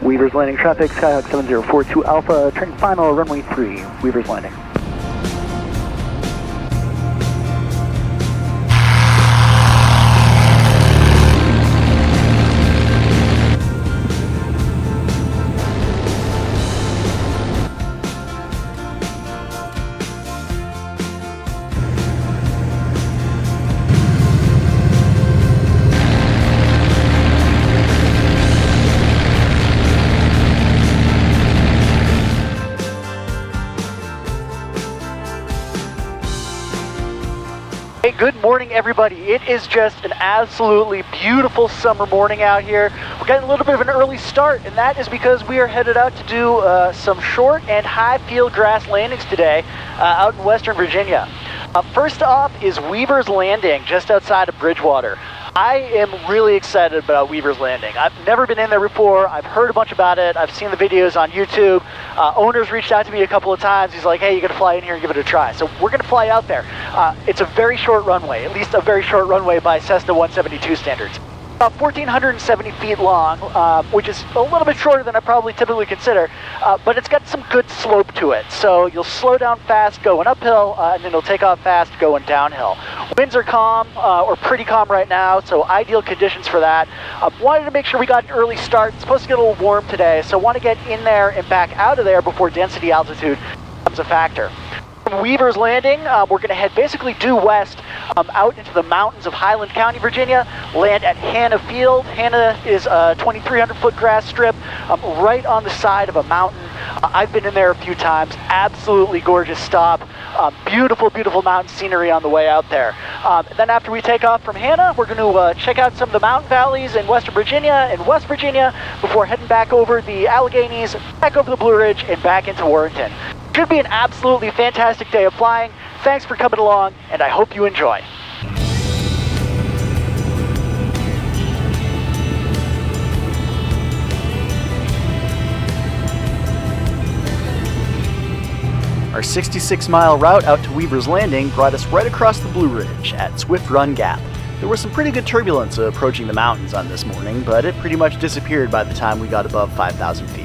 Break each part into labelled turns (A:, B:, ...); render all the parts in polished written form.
A: Weaver's landing traffic, Skyhawk 7042 Alpha, turning final, runway 3, Weaver's landing.
B: Hey, good morning everybody. It is just an absolutely beautiful summer morning out here. We're getting a little bit of an early start, and that is because we are headed out to do some short and high field grass landings today out in Western Virginia. First off is Weaver's Landing just outside of Bridgewater. I am really excited about Weaver's Landing. I've never been in there before. I've heard a bunch about it. I've seen the videos on YouTube. Owners reached out to me a couple of times. He's like, hey, you gotta fly in here and give it a try. So we're gonna fly out there. It's a very short runway, at least a very short runway by Cessna 172 standards. About 1,470 feet long, which is a little bit shorter than I probably typically consider, but it's got some good slope to it. So you'll slow down fast going uphill, and then it'll take off fast going downhill. Winds are calm, or pretty calm right now, so ideal conditions for that. Wanted to make sure we got an early start. It's supposed to get a little warm today, so want to get in there and back out of there before density altitude becomes a factor. From Weaver's Landing, we're going to head basically due west out into the mountains of Highland County, Virginia, land at Hannah Field. Hannah is a 2,300-foot grass strip right on the side of a mountain. I've been in there a few times. Absolutely gorgeous stop. Beautiful, beautiful mountain scenery on the way out there. Then after we take off from Hannah, we're going to check out some of the mountain valleys in Western Virginia and West Virginia before heading back over the Alleghenies, back over the Blue Ridge, and back into Warrenton. Should be an absolutely fantastic day of flying. Thanks for coming along, and I hope you enjoy.
C: Our 66-mile route out to Weaver's Landing brought us right across the Blue Ridge at Swift Run Gap. There was some pretty good turbulence approaching the mountains on this morning, but it pretty much disappeared by the time we got above 5,000 feet.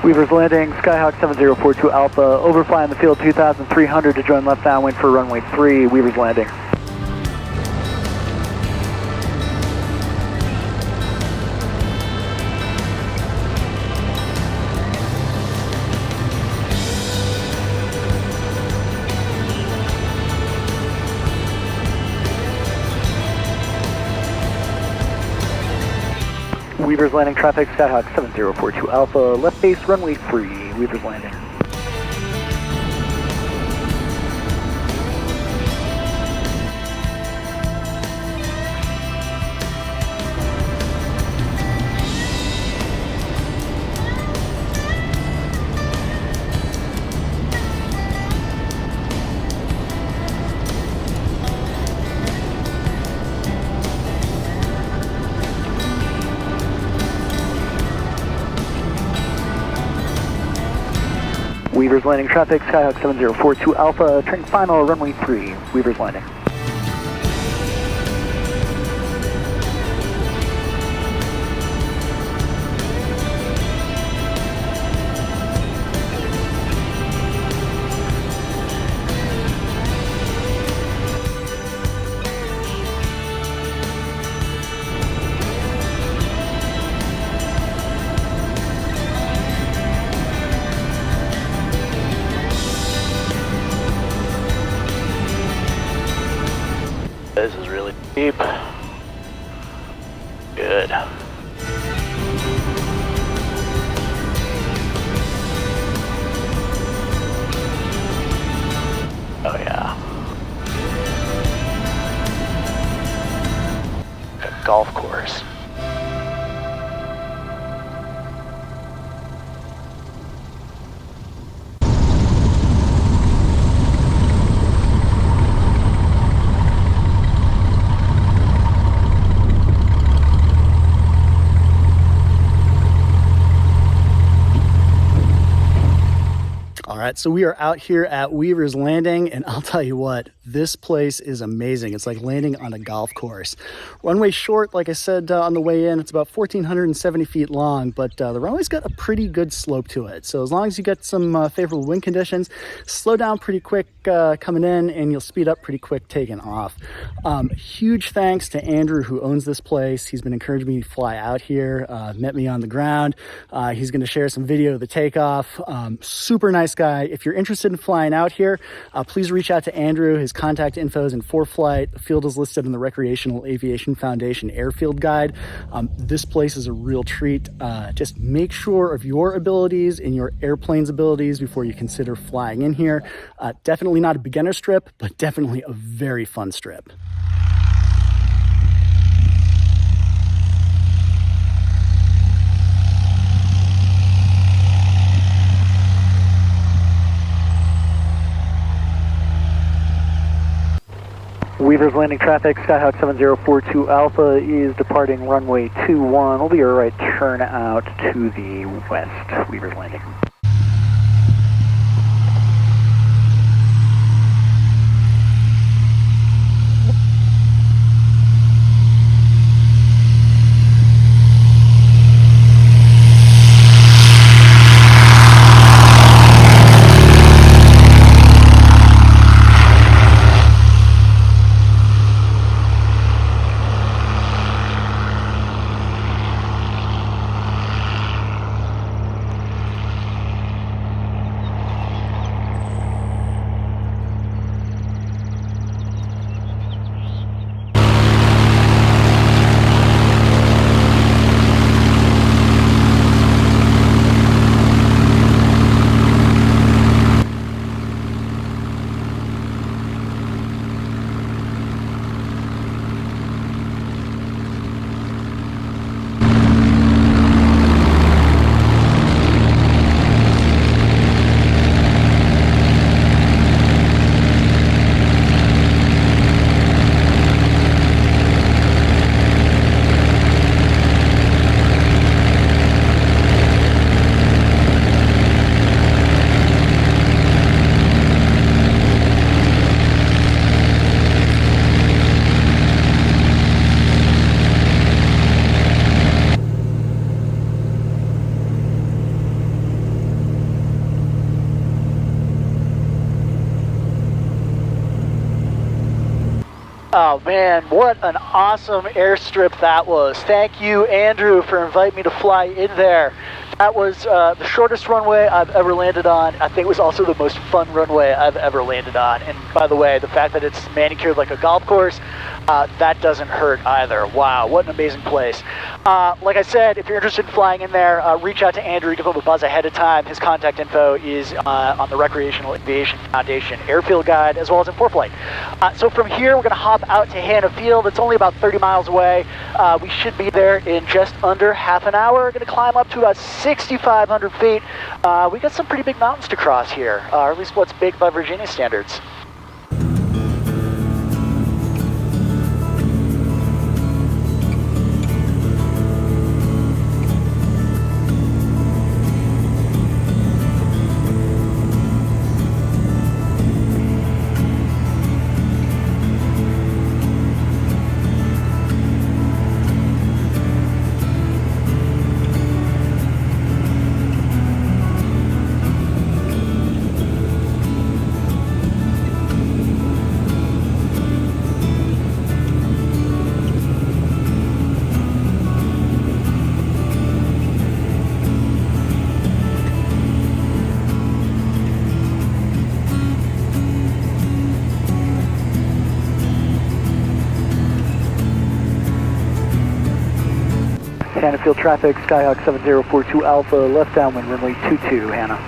A: Weaver's Landing, Skyhawk 7042 Alpha, overflying the field 2,300 to join left downwind for runway 3, Weaver's Landing. Weaver's Landing traffic, Skyhawk 7042 Alpha, left base runway 3, Weaver's Landing. Weaver's Landing traffic, Skyhawk 7042 Alpha, turning final, runway 3, Weaver's Landing.
B: This is really deep. Good. Oh yeah. golf course.
C: All right, so we are out here at Weaver's Landing, and I'll tell you what, this place is amazing. It's like landing on a golf course. Runway short, like I said on the way in, it's about 1,470 feet long, but the runway's got a pretty good slope to it. So as long as you get some favorable wind conditions, slow down pretty quick coming in, and you'll speed up pretty quick taking off. Huge thanks to Andrew, who owns this place. He's been encouraging me to fly out here, met me on the ground. He's going to share some video of the takeoff. Super nice guy. If you're interested in flying out here, please reach out to Andrew. His contact info is in ForeFlight. The field is listed in the Recreational Aviation Foundation Airfield Guide. This place is a real treat. Just make sure of your abilities and your airplane's abilities before you consider flying in here. Definitely not a beginner strip, but definitely a very fun strip.
A: Weaver's Landing traffic, Skyhawk 7042 Alpha is departing runway 21. Will be a right turn out to the west, Weaver's Landing. Oh man, what an awesome airstrip that was. Thank you, Andrew, for inviting me to fly in there. That was the shortest runway I've ever landed on. I think it was also the most fun runway I've ever landed on. And by the way, the fact that it's manicured like a golf course, that doesn't hurt either. Wow, what an amazing place. Like I said, if you're interested in flying in there, reach out to Andrew, give him a buzz ahead of time. His contact info is on the Recreational Aviation Foundation Airfield Guide, as well as in ForeFlight. So from here, we're going to hop out to Hannah Field. It's only about 30 miles away. We should be there in just under half an hour. We're going to climb up to about 6,500 feet. We got some pretty big mountains to cross here, or at least what's big by Virginia standards. Hannah Field traffic, Skyhawk 7042 Alpha, left downwind, runway 22, Hannah.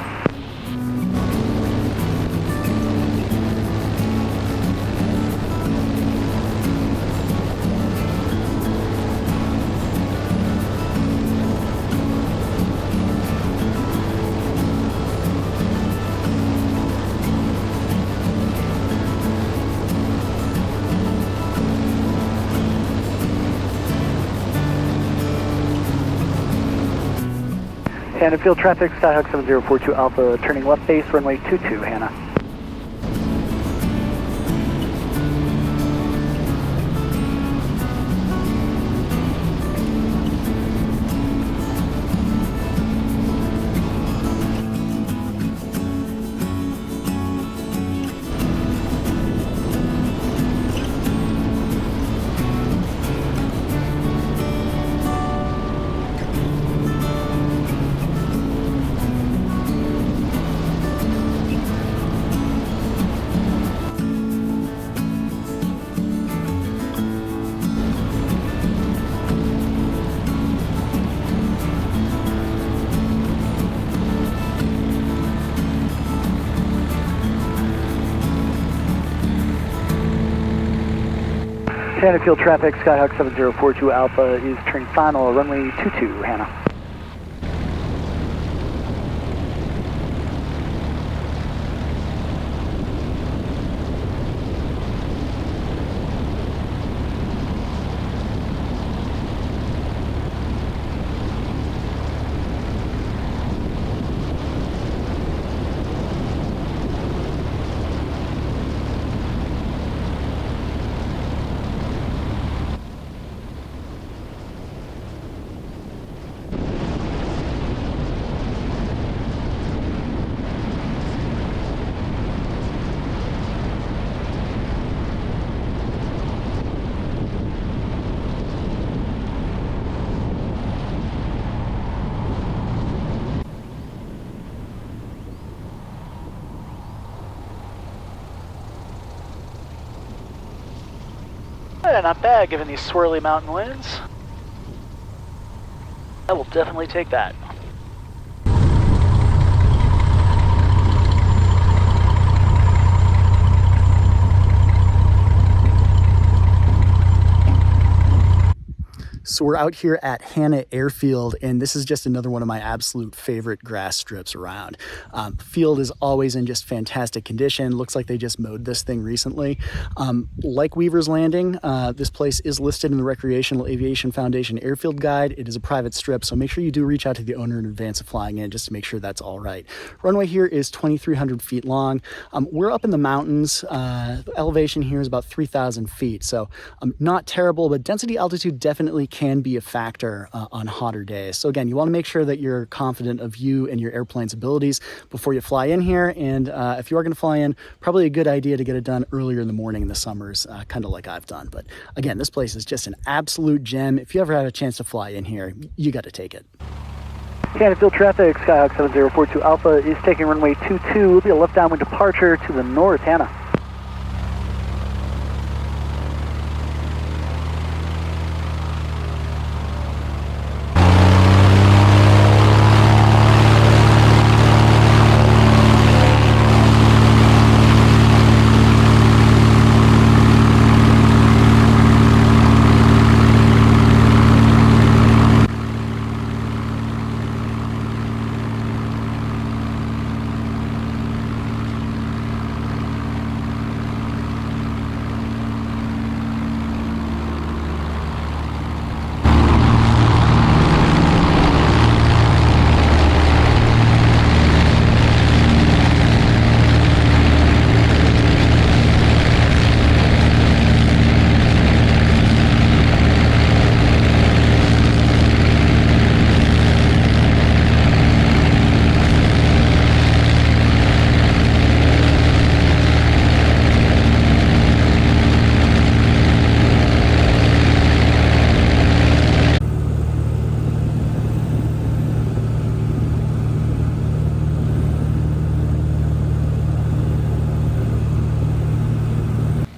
B: Shenandoah traffic, Skyhawk 7042 Alpha, turning left base, runway 22, Hannah. Shenandoah traffic, Skyhawk 7042 Alpha is turning final, runway 22, Hannah. Yeah, not bad given these swirly mountain winds. I will definitely take that.
C: So we're out here at Hannah Airfield, and this is just another one of my absolute favorite grass strips around. Field is always in just fantastic condition. Looks like they just mowed this thing recently. Like Weaver's Landing, this place is listed in the Recreational Aviation Foundation Airfield Guide. It is a private strip, so make sure you do reach out to the owner in advance of flying in just to make sure that's all right. Runway here is 2,300 feet long. We're up in the mountains. The elevation here is about 3,000 feet, so not terrible, but density altitude definitely can be a factor on hotter days. So again, you want to make sure that you're confident of you and your airplane's abilities before you fly in here. And if you are going to fly in, probably a good idea to get it done earlier in the morning in the summers, kind of like I've done. But again, this place is just an absolute gem. If you ever had a chance to fly in here, you got to take it.
B: Shenandoah traffic, Skyhawk 7042 Alpha is taking runway 22. Will be a left downwind departure to the north, Hannah.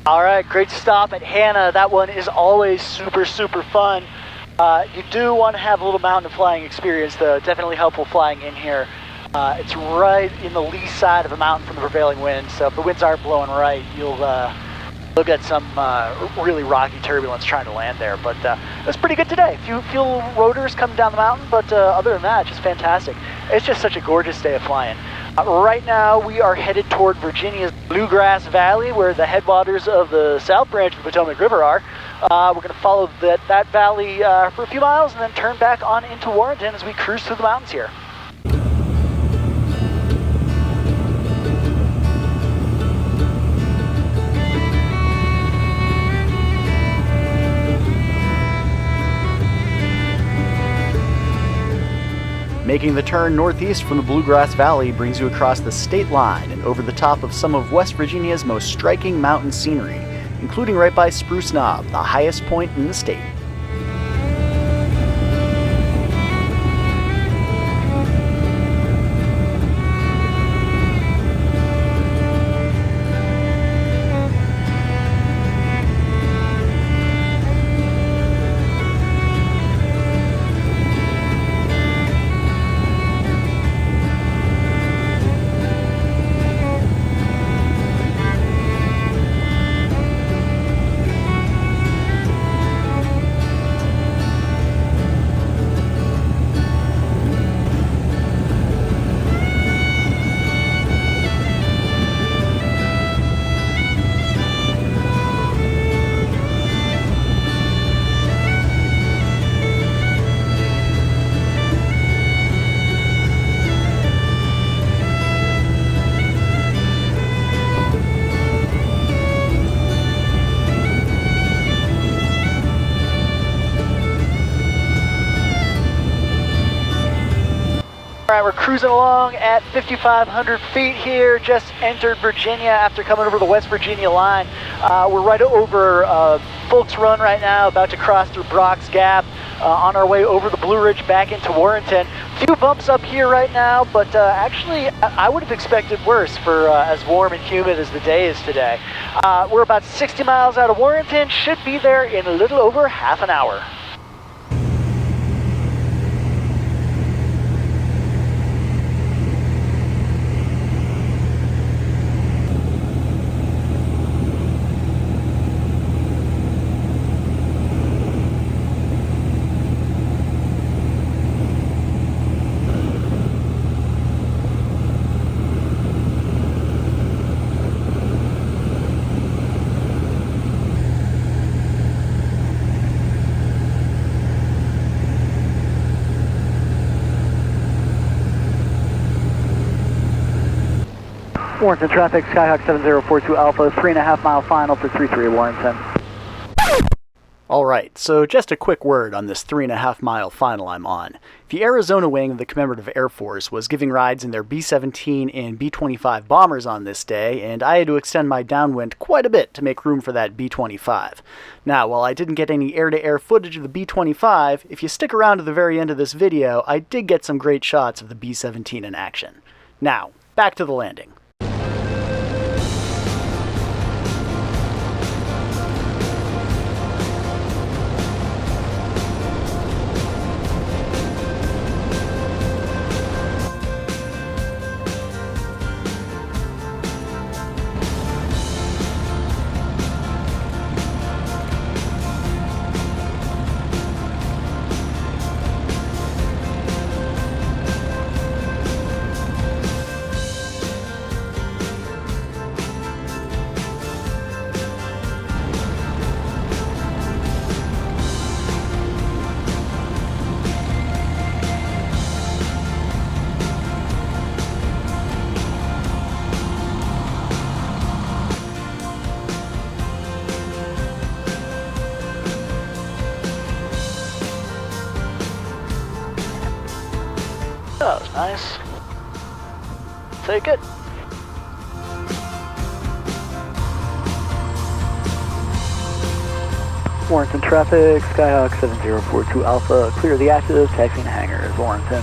B: All right, great stop at Hannah. That one is always super, super fun. You do want to have a little mountain flying experience, though. Definitely helpful flying in here. It's right in the lee side of the mountain from the prevailing wind, so if the winds aren't blowing right, you'll get some really rocky turbulence trying to land there. But it's pretty good today. A few little rotors coming down the mountain, but other than that, just fantastic. It's just such a gorgeous day of flying. Right now, we are headed toward Virginia's Bluegrass Valley, where the headwaters of the South Branch of the Potomac River are. We're going to follow that valley for a few miles and then turn back on into Warrenton as we cruise through the mountains here.
C: Making the turn northeast from the Bluegrass Valley brings you across the state line and over the top of some of West Virginia's most striking mountain scenery, including right by Spruce Knob, the highest point in the state.
B: Alright, we're cruising along at 5,500 feet here, just entered Virginia after coming over the West Virginia line. We're right over Folks Run right now, about to cross through Brock's Gap, on our way over the Blue Ridge back into Warrenton. A few bumps up here right now, but actually I would have expected worse for as warm and humid as the day is today. We're about 60 miles out of Warrenton, should be there in a little over half an hour.
A: Warrenton traffic, Skyhawk 7042 Alpha, 3.5 mile final for 33 Warrenton.
C: Alright, so just a quick word on this 3.5 mile final I'm on. The Arizona wing of the Commemorative Air Force was giving rides in their B-17 and B-25 bombers on this day, and I had to extend my downwind quite a bit to make room for that B-25. Now, while I didn't get any air-to-air footage of the B-25, if you stick around to the very end of this video, I did get some great shots of the B-17 in action. Now, back to the landing.
B: That was nice. Take it.
A: Warrenton traffic, Skyhawk 7042 Alpha, clear the active, taxiing hangars, Warrenton.